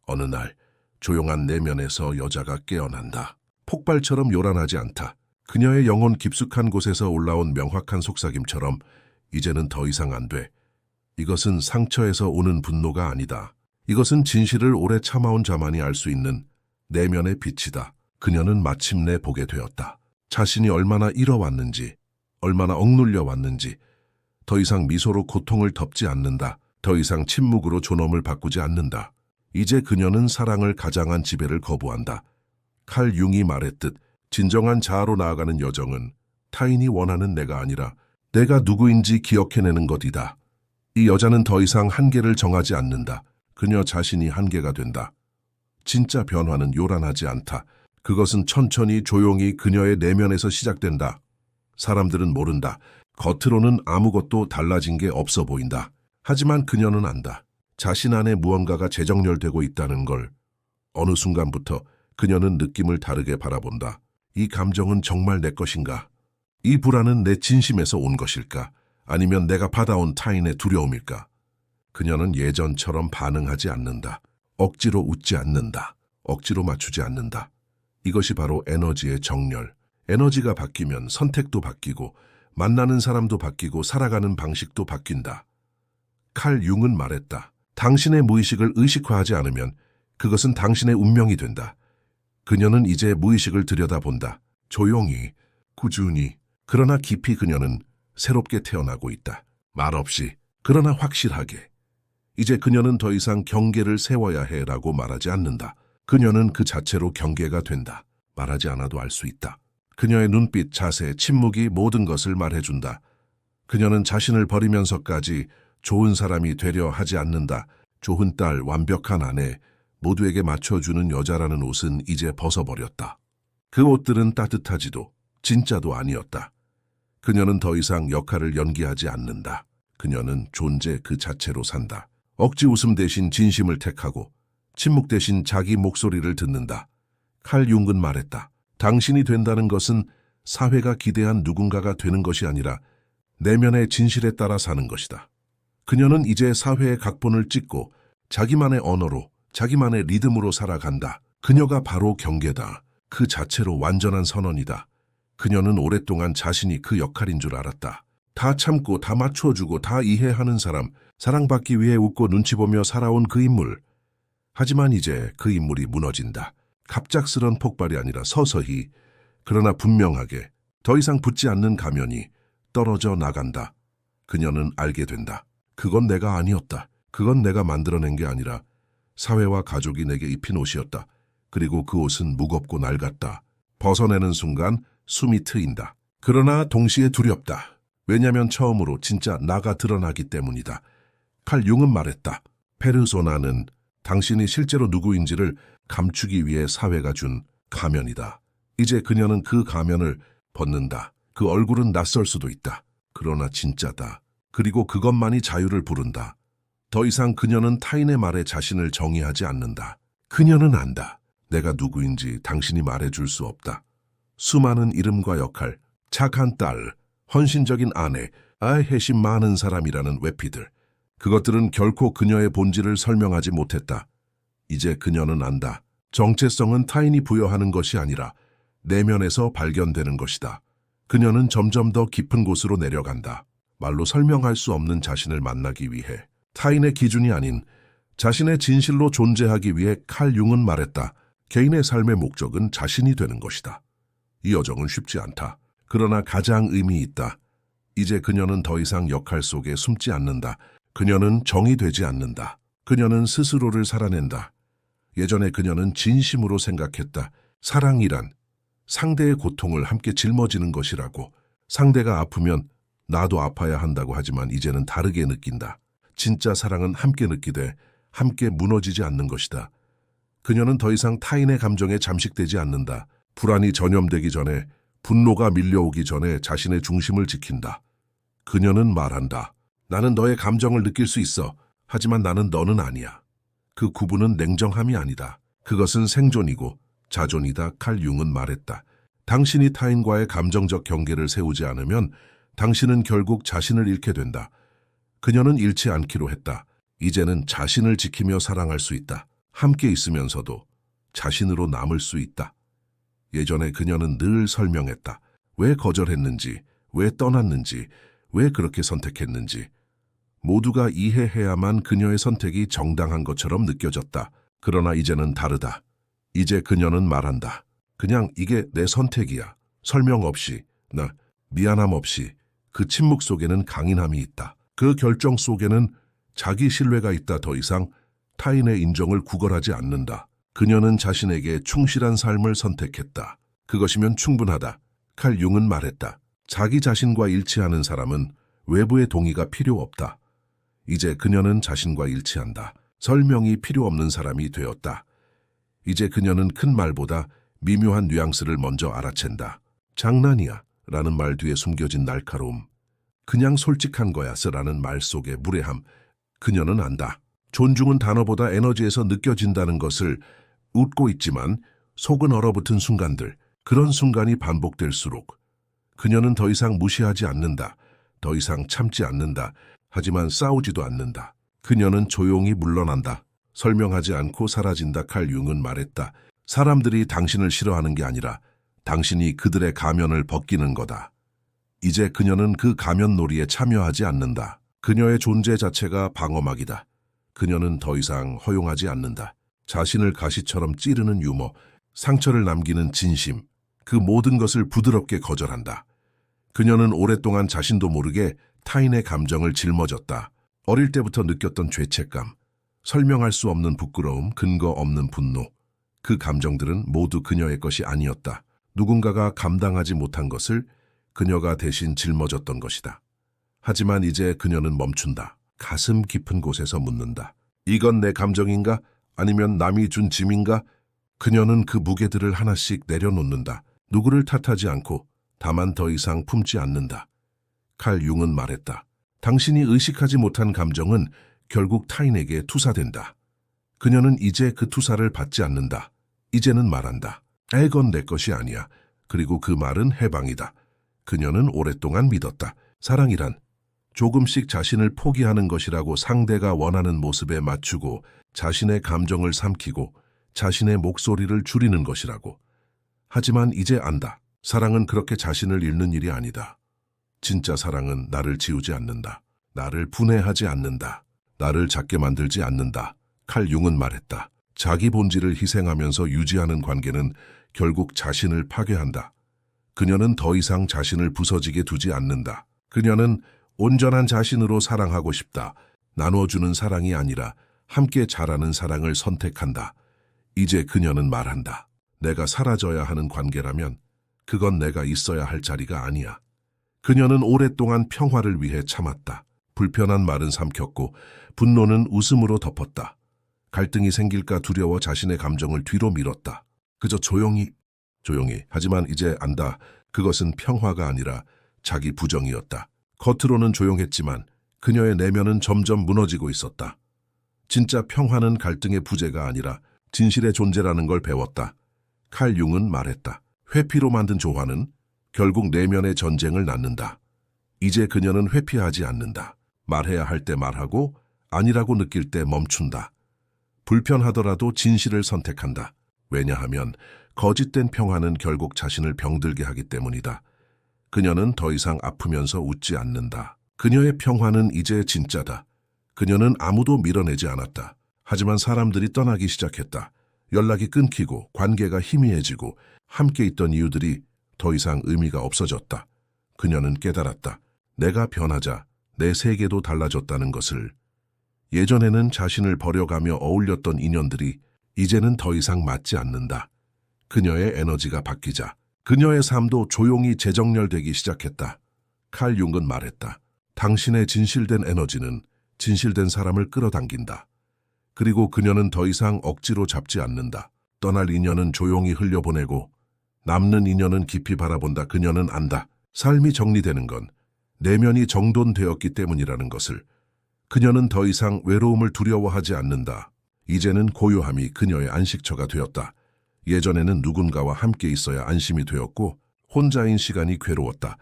어느 날 조용한 내면에서 여자가 깨어난다. 폭발처럼 요란하지 않다. 그녀의 영혼 깊숙한 곳에서 올라온 명확한 속삭임처럼 이제는 더 이상 안 돼. 이것은 상처에서 오는 분노가 아니다. 이것은 진실을 오래 참아온 자만이 알 수 있는 내면의 빛이다. 그녀는 마침내 보게 되었다. 자신이 얼마나 잃어왔는지, 얼마나 억눌려 왔는지. 더 이상 미소로 고통을 덮지 않는다. 더 이상 침묵으로 존엄을 바꾸지 않는다. 이제 그녀는 사랑을 가장한 지배를 거부한다. 칼 융이 말했듯 진정한 자아로 나아가는 여정은 타인이 원하는 내가 아니라 내가 누구인지 기억해내는 것이다. 이 여자는 더 이상 한계를 정하지 않는다. 그녀 자신이 한계가 된다. 진짜 변화는 요란하지 않다. 그것은 천천히 조용히 그녀의 내면에서 시작된다. 사람들은 모른다. 겉으로는 아무것도 달라진 게 없어 보인다. 하지만 그녀는 안다. 자신 안에 무언가가 재정렬되고 있다는 걸. 어느 순간부터 그녀는 느낌을 다르게 바라본다. 이 감정은 정말 내 것인가? 이 불안은 내 진심에서 온 것일까? 아니면 내가 받아온 타인의 두려움일까? 그녀는 예전처럼 반응하지 않는다. 억지로 웃지 않는다. 억지로 맞추지 않는다. 이것이 바로 에너지의 정렬. 에너지가 바뀌면 선택도 바뀌고 만나는 사람도 바뀌고 살아가는 방식도 바뀐다. 칼 융은 말했다. 당신의 무의식을 의식화하지 않으면 그것은 당신의 운명이 된다. 그녀는 이제 무의식을 들여다본다. 조용히, 꾸준히, 그러나 깊이 그녀는 새롭게 태어나고 있다. 말없이, 그러나 확실하게. 이제 그녀는 더 이상 경계를 세워야 해라고 말하지 않는다. 그녀는 그 자체로 경계가 된다. 말하지 않아도 알 수 있다. 그녀의 눈빛, 자세, 침묵이 모든 것을 말해준다. 그녀는 자신을 버리면서까지 좋은 사람이 되려 하지 않는다. 좋은 딸, 완벽한 아내, 모두에게 맞춰주는 여자라는 옷은 이제 벗어버렸다. 그 옷들은 따뜻하지도 진짜도 아니었다. 그녀는 더 이상 역할을 연기하지 않는다. 그녀는 존재 그 자체로 산다. 억지 웃음 대신 진심을 택하고 침묵 대신 자기 목소리를 듣는다. 칼 융은 말했다. 당신이 된다는 것은 사회가 기대한 누군가가 되는 것이 아니라 내면의 진실에 따라 사는 것이다. 그녀는 이제 사회의 각본을 찍고 자기만의 언어로, 자기만의 리듬으로 살아간다. 그녀가 바로 경계다. 그 자체로 완전한 선언이다. 그녀는 오랫동안 자신이 그 역할인 줄 알았다. 다 참고 다 맞춰주고 다 이해하는 사람, 사랑받기 위해 웃고 눈치 보며 살아온 그 인물. 하지만 이제 그 인물이 무너진다. 갑작스런 폭발이 아니라 서서히, 그러나 분명하게 더 이상 붙지 않는 가면이 떨어져 나간다. 그녀는 알게 된다. 그건 내가 아니었다. 그건 내가 만들어낸 게 아니라 사회와 가족이 내게 입힌 옷이었다. 그리고 그 옷은 무겁고 낡았다. 벗어내는 순간 숨이 트인다. 그러나 동시에 두렵다. 왜냐면 처음으로 진짜 나가 드러나기 때문이다. 칼 융은 말했다. 페르소나는 당신이 실제로 누구인지를 감추기 위해 사회가 준 가면이다. 이제 그녀는 그 가면을 벗는다. 그 얼굴은 낯설 수도 있다. 그러나 진짜다. 그리고 그것만이 자유를 부른다. 더 이상 그녀는 타인의 말에 자신을 정의하지 않는다. 그녀는 안다. 내가 누구인지 당신이 말해줄 수 없다. 수많은 이름과 역할, 착한 딸, 헌신적인 아내, 해심 많은 사람이라는 외피들. 그것들은 결코 그녀의 본질을 설명하지 못했다. 이제 그녀는 안다. 정체성은 타인이 부여하는 것이 아니라 내면에서 발견되는 것이다. 그녀는 점점 더 깊은 곳으로 내려간다. 말로 설명할 수 없는 자신을 만나기 위해. 타인의 기준이 아닌 자신의 진실로 존재하기 위해 칼 융은 말했다. 개인의 삶의 목적은 자신이 되는 것이다. 이 여정은 쉽지 않다. 그러나 가장 의미 있다. 이제 그녀는 더 이상 역할 속에 숨지 않는다. 그녀는 정의되지 않는다. 그녀는 스스로를 살아낸다. 예전에 그녀는 진심으로 생각했다. 사랑이란 상대의 고통을 함께 짊어지는 것이라고. 상대가 아프면 나도 아파야 한다고 하지만 이제는 다르게 느낀다. 진짜 사랑은 함께 느끼되 함께 무너지지 않는 것이다. 그녀는 더 이상 타인의 감정에 잠식되지 않는다. 불안이 전염되기 전에, 분노가 밀려오기 전에 자신의 중심을 지킨다. 그녀는 말한다. 나는 너의 감정을 느낄 수 있어. 하지만 나는 너는 아니야. 그 구분은 냉정함이 아니다. 그것은 생존이고 자존이다. 칼 융은 말했다. 당신이 타인과의 감정적 경계를 세우지 않으면 당신은 결국 자신을 잃게 된다. 그녀는 잃지 않기로 했다. 이제는 자신을 지키며 사랑할 수 있다. 함께 있으면서도 자신으로 남을 수 있다. 예전에 그녀는 늘 설명했다. 왜 거절했는지, 왜 떠났는지, 왜 그렇게 선택했는지. 모두가 이해해야만 그녀의 선택이 정당한 것처럼 느껴졌다. 그러나 이제는 다르다. 이제 그녀는 말한다. 그냥 이게 내 선택이야. 설명 없이, 미안함 없이. 그 침묵 속에는 강인함이 있다. 그 결정 속에는 자기 신뢰가 있다. 더 이상 타인의 인정을 구걸하지 않는다. 그녀는 자신에게 충실한 삶을 선택했다. 그것이면 충분하다. 칼 융은 말했다. 자기 자신과 일치하는 사람은 외부의 동의가 필요 없다. 이제 그녀는 자신과 일치한다. 설명이 필요 없는 사람이 되었다. 이제 그녀는 큰 말보다 미묘한 뉘앙스를 먼저 알아챈다. 장난이야 라는 말 뒤에 숨겨진 날카로움. 그냥 솔직한 거야스 라는 말 속의 무례함. 그녀는 안다. 존중은 단어보다 에너지에서 느껴진다는 것을. 웃고 있지만 속은 얼어붙은 순간들. 그런 순간이 반복될수록 그녀는 더 이상 무시하지 않는다. 더 이상 참지 않는다. 하지만 싸우지도 않는다. 그녀는 조용히 물러난다. 설명하지 않고 사라진다. 칼 융은 말했다. 사람들이 당신을 싫어하는 게 아니라 당신이 그들의 가면을 벗기는 거다. 이제 그녀는 그 가면 놀이에 참여하지 않는다. 그녀의 존재 자체가 방어막이다. 그녀는 더 이상 허용하지 않는다. 자신을 가시처럼 찌르는 유머, 상처를 남기는 진심, 그 모든 것을 부드럽게 거절한다. 그녀는 오랫동안 자신도 모르게 타인의 감정을 짊어졌다. 어릴 때부터 느꼈던 죄책감, 설명할 수 없는 부끄러움, 근거 없는 분노. 그 감정들은 모두 그녀의 것이 아니었다. 누군가가 감당하지 못한 것을 그녀가 대신 짊어졌던 것이다. 하지만 이제 그녀는 멈춘다. 가슴 깊은 곳에서 묻는다. 이건 내 감정인가? 아니면 남이 준 짐인가? 그녀는 그 무게들을 하나씩 내려놓는다. 누구를 탓하지 않고 다만 더 이상 품지 않는다. 칼 융은 말했다. 당신이 의식하지 못한 감정은 결국 타인에게 투사된다. 그녀는 이제 그 투사를 받지 않는다. 이제는 말한다. 이건 내 것이 아니야. 그리고 그 말은 해방이다. 그녀는 오랫동안 믿었다. 사랑이란 조금씩 자신을 포기하는 것이라고. 상대가 원하는 모습에 맞추고 자신의 감정을 삼키고 자신의 목소리를 줄이는 것이라고. 하지만 이제 안다. 사랑은 그렇게 자신을 잃는 일이 아니다. 진짜 사랑은 나를 지우지 않는다. 나를 분해하지 않는다. 나를 작게 만들지 않는다. 칼 융은 말했다. 자기 본질을 희생하면서 유지하는 관계는 결국 자신을 파괴한다. 그녀는 더 이상 자신을 부서지게 두지 않는다. 그녀는 온전한 자신으로 사랑하고 싶다. 나눠주는 사랑이 아니라 함께 자라는 사랑을 선택한다. 이제 그녀는 말한다. 내가 사라져야 하는 관계라면 그건 내가 있어야 할 자리가 아니야. 그녀는 오랫동안 평화를 위해 참았다. 불편한 말은 삼켰고 분노는 웃음으로 덮었다. 갈등이 생길까 두려워 자신의 감정을 뒤로 밀었다. 그저 조용히. 하지만 이제 안다. 그것은 평화가 아니라 자기 부정이었다. 겉으로는 조용했지만 그녀의 내면은 점점 무너지고 있었다. 진짜 평화는 갈등의 부재가 아니라 진실의 존재라는 걸 배웠다. 칼 융은 말했다. 회피로 만든 조화는 결국 내면의 전쟁을 낳는다. 이제 그녀는 회피하지 않는다. 말해야 할 때 말하고 아니라고 느낄 때 멈춘다. 불편하더라도 진실을 선택한다. 왜냐하면 거짓된 평화는 결국 자신을 병들게 하기 때문이다. 그녀는 더 이상 아프면서 웃지 않는다. 그녀의 평화는 이제 진짜다. 그녀는 아무도 밀어내지 않았다. 하지만 사람들이 떠나기 시작했다. 연락이 끊기고 관계가 희미해지고 함께 있던 이유들이 더 이상 의미가 없어졌다. 그녀는 깨달았다. 내가 변하자 내 세계도 달라졌다는 것을. 예전에는 자신을 버려가며 어울렸던 인연들이 이제는 더 이상 맞지 않는다. 그녀의 에너지가 바뀌자 그녀의 삶도 조용히 재정렬되기 시작했다. 칼 융은 말했다. 당신의 진실된 에너지는 진실된 사람을 끌어당긴다. 그리고 그녀는 더 이상 억지로 잡지 않는다. 떠날 인연은 조용히 흘려보내고 남는 인연은 깊이 바라본다. 그녀는 안다. 삶이 정리되는 건 내면이 정돈되었기 때문이라는 것을. 그녀는 더 이상 외로움을 두려워하지 않는다. 이제는 고요함이 그녀의 안식처가 되었다. 예전에는 누군가와 함께 있어야 안심이 되었고 혼자인 시간이 괴로웠다.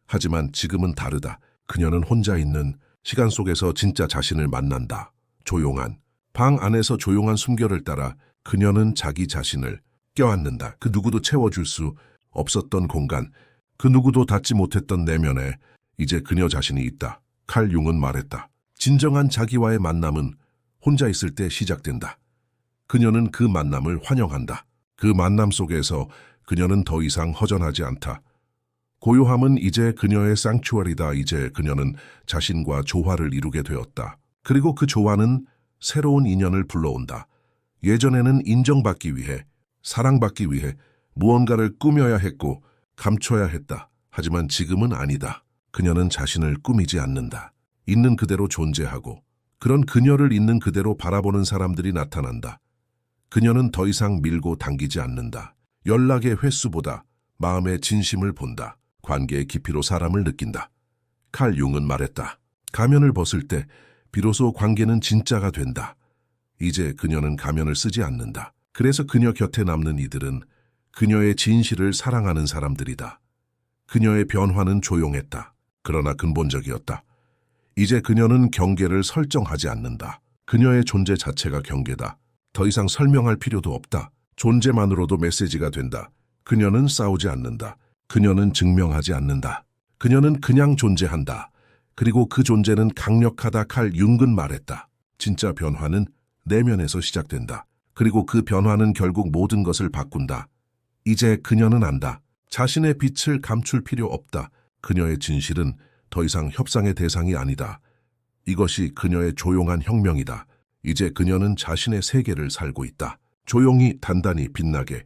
하지만 지금은 다르다. 그녀는 혼자 있는 시간 속에서 진짜 자신을 만난다. 조용한, 방 안에서 조용한 숨결을 따라 그녀는 자기 자신을 껴안는다. 그 누구도 채워줄 수 없었던 공간, 그 누구도 닿지 못했던 내면에 이제 그녀 자신이 있다. 칼 융은 말했다. 진정한 자기와의 만남은 혼자 있을 때 시작된다. 그녀는 그 만남을 환영한다. 그 만남 속에서 그녀는 더 이상 허전하지 않다. 고요함은 이제 그녀의 상추어리다. 이제 그녀는 자신과 조화를 이루게 되었다. 그리고 그 조화는 새로운 인연을 불러온다. 예전에는 인정받기 위해, 사랑받기 위해 무언가를 꾸며야 했고 감춰야 했다. 하지만 지금은 아니다. 그녀는 자신을 꾸미지 않는다. 있는 그대로 존재하고 그런 그녀를 있는 그대로 바라보는 사람들이 나타난다. 그녀는 더 이상 밀고 당기지 않는다. 연락의 횟수보다 마음의 진심을 본다. 관계의 깊이로 사람을 느낀다. 칼 융은 말했다. 가면을 벗을 때 비로소 관계는 진짜가 된다. 이제 그녀는 가면을 쓰지 않는다. 그래서 그녀 곁에 남는 이들은 그녀의 진실을 사랑하는 사람들이다. 그녀의 변화는 조용했다. 그러나 근본적이었다. 이제 그녀는 경계를 설정하지 않는다. 그녀의 존재 자체가 경계다. 더 이상 설명할 필요도 없다. 존재만으로도 메시지가 된다. 그녀는 싸우지 않는다. 그녀는 증명하지 않는다. 그녀는 그냥 존재한다. 그리고 그 존재는 강력하다. 칼 융은 말했다. 진짜 변화는 내면에서 시작된다. 그리고 그 변화는 결국 모든 것을 바꾼다. 이제 그녀는 안다. 자신의 빛을 감출 필요 없다. 그녀의 진실은 더 이상 협상의 대상이 아니다. 이것이 그녀의 조용한 혁명이다. 이제 그녀는 자신의 세계를 살고 있다. 조용히 단단히 빛나게